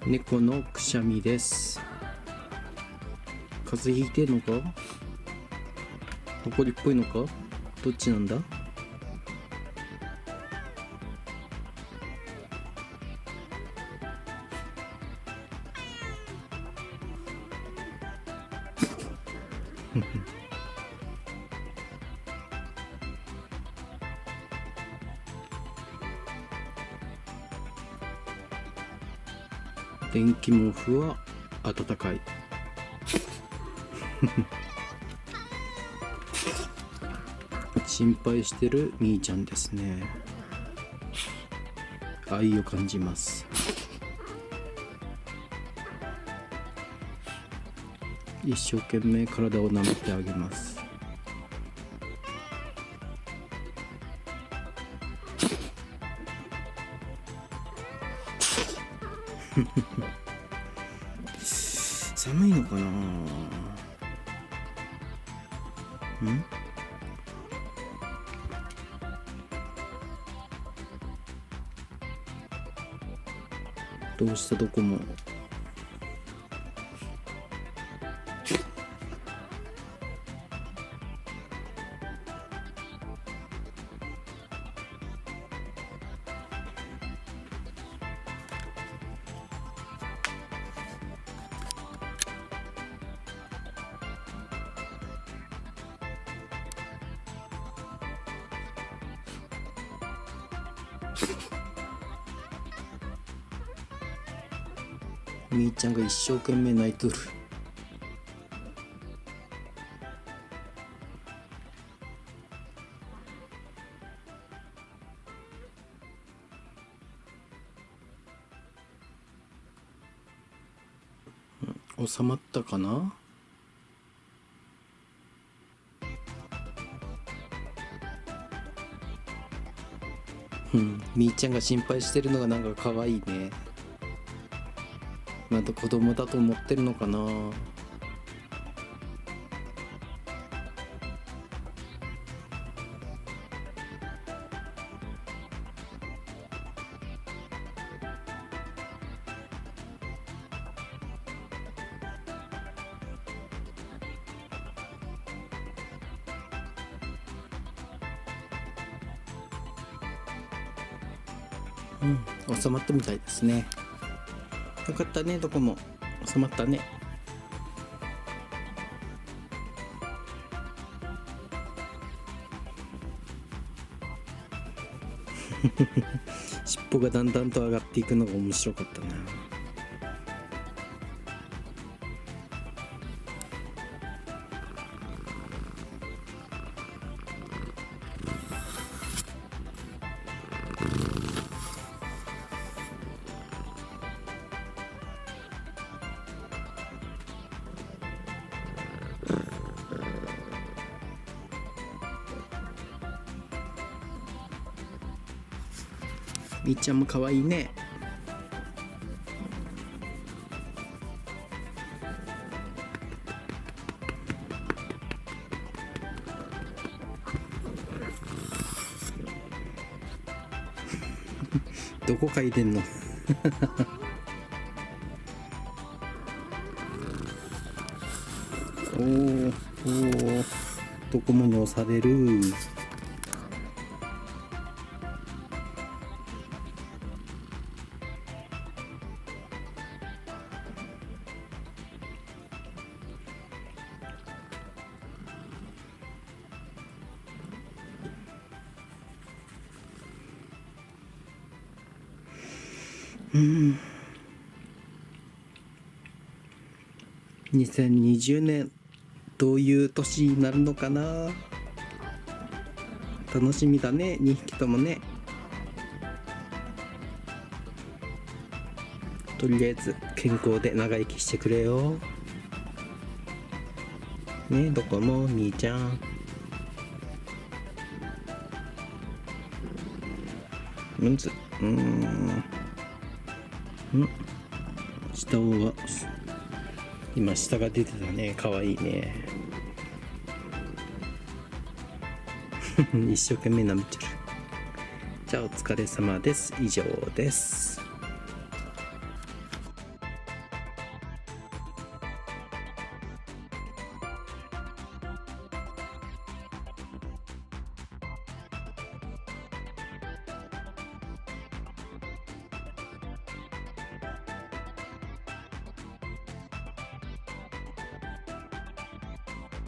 猫のくしゃみです。風邪ひいてんのか、ほこりっぽいのか、どっちなんだ。電気毛布は暖かい。心配してるみーちゃんですね。愛を感じます。一生懸命体を舐めてあげます。寒いのかな。どうしたどこも。みーちゃんが一生懸命泣いとる。収まったかな。みーちゃんが心配してるのがなんか可愛いね。まだ子供だと思ってるのかな。収まったみたいですね。よかったね、どこも収まったね。尻尾がだんだんと上がっていくのが面白かったな。みーちゃんも可愛いね。どこ嗅いでんの。おーおー、どこもに押される。2020年どういう年になるのかな。楽しみだね、2匹ともね。とりあえず健康で長生きしてくれよね。どこもみーちゃん。下は今下が出てたね。かわいいね。一生懸命舐めてる。じゃあお疲れ様です。以上です。